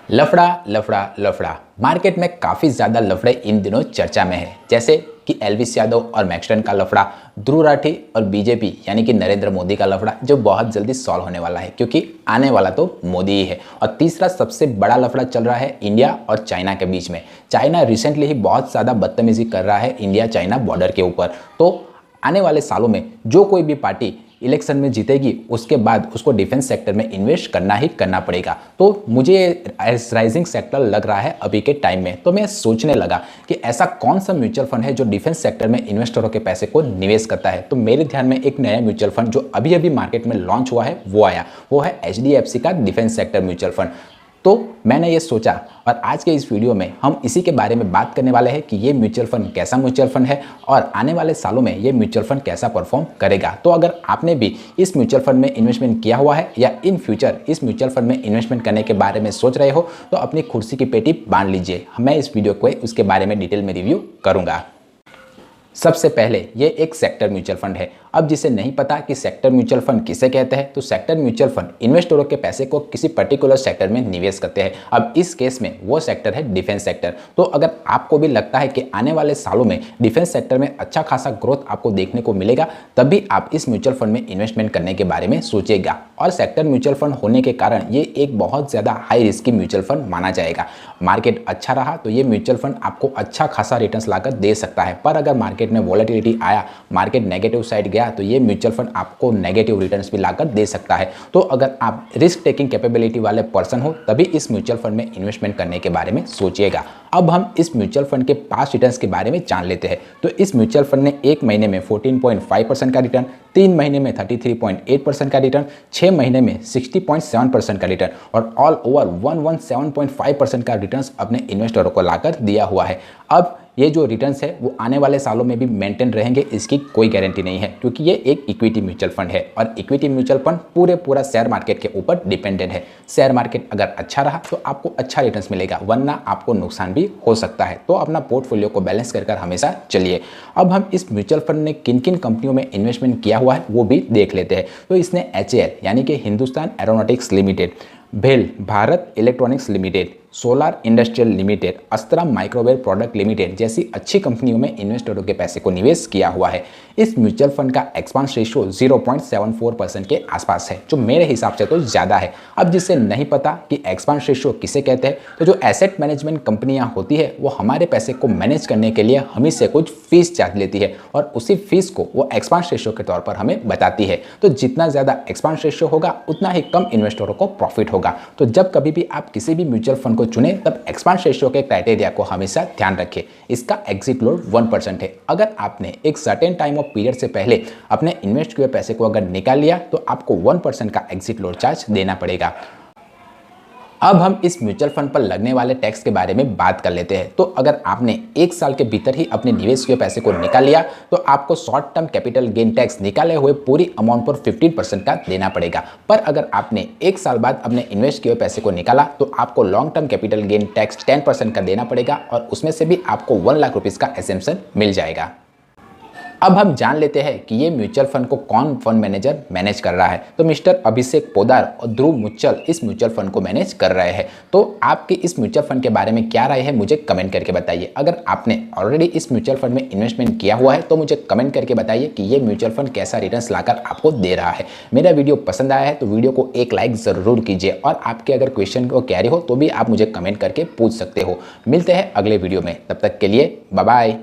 लफड़ा लफड़ा लफड़ा मार्केट में काफ़ी ज़्यादा लफड़े इन दिनों चर्चा में है, जैसे कि एलविस यादव और मैक्सटन का लफड़ा, ध्रुव राठी और बीजेपी यानी कि नरेंद्र मोदी का लफड़ा जो बहुत जल्दी सॉल्व होने वाला है क्योंकि आने वाला तो मोदी ही है। और तीसरा सबसे बड़ा लफड़ा चल रहा है इंडिया और चाइना के बीच में। चाइना रिसेंटली ही बहुत ज़्यादा बदतमीजी कर रहा है इंडिया चाइना बॉर्डर के ऊपर। तो आने वाले सालों में जो कोई भी पार्टी इलेक्शन में जीतेगी उसके बाद उसको डिफेंस सेक्टर में इन्वेस्ट करना ही करना पड़ेगा। तो मुझे राइजिंग सेक्टर लग रहा है अभी के टाइम में। तो मैं सोचने लगा कि ऐसा कौन सा म्यूचुअल फंड है जो डिफेंस सेक्टर में इन्वेस्टरों के पैसे को निवेश करता है। तो मेरे ध्यान में एक नया म्यूचुअल फंड जो अभी अभी मार्केट में लॉन्च हुआ है वो आया, वो है HDFC का डिफेंस सेक्टर म्यूचुअल फंड। तो मैंने ये सोचा और आज के इस वीडियो में हम इसी के बारे में बात करने वाले हैं कि ये म्यूचुअल फंड कैसा म्यूचुअल फंड है और आने वाले सालों में ये म्यूचुअल फंड कैसा परफॉर्म करेगा। तो अगर आपने भी इस म्यूचुअल फंड में इन्वेस्टमेंट किया हुआ है या इन फ्यूचर इस म्यूचुअल फंड में इन्वेस्टमेंट करने के बारे में सोच रहे हो तो अपनी कुर्सी की पेटी बांध लीजिए। मैं इस वीडियो को उसके बारे में डिटेल में रिव्यू करूँगा। सबसे पहले ये एक सेक्टर म्यूचुअल फंड है। अब जिसे नहीं पता कि सेक्टर म्यूचुअल फंड किसे कहते हैं, तो सेक्टर म्यूचुअल फंड इन्वेस्टरों के पैसे को किसी पर्टिकुलर सेक्टर में निवेश करते हैं। अब इस केस में वो सेक्टर है डिफेंस सेक्टर। तो अगर आपको भी लगता है कि आने वाले सालों में डिफेंस सेक्टर में अच्छा खासा ग्रोथ आपको देखने को मिलेगा, तभी आप इस म्यूचुअल फंड में इन्वेस्टमेंट करने के बारे में सोचिएगा। और सेक्टर म्यूचुअल फंड होने के कारण ये एक बहुत ज़्यादा हाई रिस्की म्यूचुअल फंड माना जाएगा। मार्केट अच्छा रहा तो ये म्यूचुअल फंड आपको अच्छा खासा रिटर्न्स लाकर दे सकता है, पर अगर मार्केट में वॉलेटिलिटी आया, मार्केट नेगेटिव साइड गया, तो ये म्यूचुअल फंड आपको नेगेटिव रिटर्न्स भी लाकर दे सकता है। तो अगर आप रिस्क टेकिंग कैपेबिलिटी वाले पर्सन हो तभी इस म्यूचुअल फंड में इन्वेस्टमेंट करने के बारे में सोचिएगा। अब हम इस म्यूचुअल फंड के पास्ट रिटर्न्स के बारे में जान लेते हैं। तो इस म्यूचुअल फंड ने एक महीने में 14.5% का रिटर्न, 3 महीने में 33.8% का रिटर्न, 6 महीने में 60.7% का रिटर्न और ऑल ओवर 117.5% का रिटर्न्स अपने इन्वेस्टरों को लाकर दिया हुआ है। अब ये जो रिटर्न्स है वो आने वाले सालों में भी मेंटेन रहेंगे, इसकी कोई गारंटी नहीं है क्योंकि ये एक इक्विटी म्यूचुअल फंड है और इक्विटी म्यूचुअल फंड पूरा शेयर मार्केट के ऊपर डिपेंडेंट है। शेयर मार्केट अगर अच्छा रहा तो आपको अच्छा रिटर्न्स मिलेगा, वरना आपको नुकसान भी हो सकता है। तो अपना पोर्टफोलियो को बैलेंस कर हमेशा चलिए। अब हम इस म्यूचुअल फंड ने किन किन कंपनियों में इन्वेस्टमेंट किया हुआ है वो भी देख लेते हैं। तो इसने HAL यानी कि हिंदुस्तान एरोनॉटिक्स लिमिटेड, भेल Bharat electronics limited, solar industrial limited, अस्त्रा microwave product limited जैसी अच्छी कंपनियों में इन्वेस्टरों के पैसे को निवेश किया हुआ है। इस म्यूचुअल फंड का एक्सपांस रेशियो 0.74% के आसपास है, जो मेरे हिसाब से तो ज़्यादा है। अब जिसे नहीं पता कि एक्सपांस रेशियो किसे कहते हैं, तो जो एसेट मैनेजमेंट कंपनियां होती है वो हमारे पैसे को मैनेज करने के लिए हम ही से कुछ फीस चार्ज लेती है और उसी फीस को वो एक्सपांस रेशियो के तौर पर हमें बताती है। तो जितना ज़्यादा एक्सपांस रेशियो होगा उतना ही कम इन्वेस्टरों को प्रॉफिट होगा। तो जब कभी भी आप किसी भी म्यूचुअल फंड को चुने तब एक्सपांस रेशियो के क्राइटेरिया को हमेशा ध्यान रखें। इसका एग्जिट लोड 1% है। अगर आपने एक सर्टेन टाइम ऑफ पीरियड से पहले अपने इन्वेस्ट किए पैसे को अगर निकाल लिया तो आपको 1% का एग्जिट लोड चार्ज देना पड़ेगा। अब हम इस म्यूचुअल फंड पर लगने वाले टैक्स के बारे में बात कर लेते हैं। तो अगर आपने 1 साल के भीतर ही अपने निवेश किए पैसे को निकाल लिया तो आपको short term capital gain tax निकाले हुए पूरी अमाउंट पर 15% का देना पड़ेगा। पर अगर आपने 1 साल बाद अपने इन्वेस्ट किए पैसे को निकाला तो आपको long term capital gain tax 10% का देना पड़ेगा और उसमें से भी आपको 1 लाख रुपीज़ का एसेम्पशन मिल जाएगा। अब हम जान लेते हैं कि ये म्यूचुअल फंड को कौन फंड मैनेजर मैनेज कर रहा है। तो मिस्टर अभिषेक पोदार और ध्रुव मुच्चल इस म्यूचुअल फंड को मैनेज कर रहे हैं। तो आपके इस म्यूचुअल फंड के बारे में क्या राय है मुझे कमेंट करके बताइए। अगर आपने ऑलरेडी इस म्यूचुअल फंड में इन्वेस्टमेंट किया हुआ है तो मुझे कमेंट करके बताइए कि ये म्यूचुअल फंड कैसा रिटर्न्स लाकर आपको दे रहा है। मेरा वीडियो पसंद आया है तो वीडियो को एक लाइक ज़रूर कीजिए और आपके अगर क्वेश्चन को कैरी हो तो भी आप मुझे कमेंट करके पूछ सकते हो। मिलते हैं अगले वीडियो में, तब तक के लिए बाय बाय।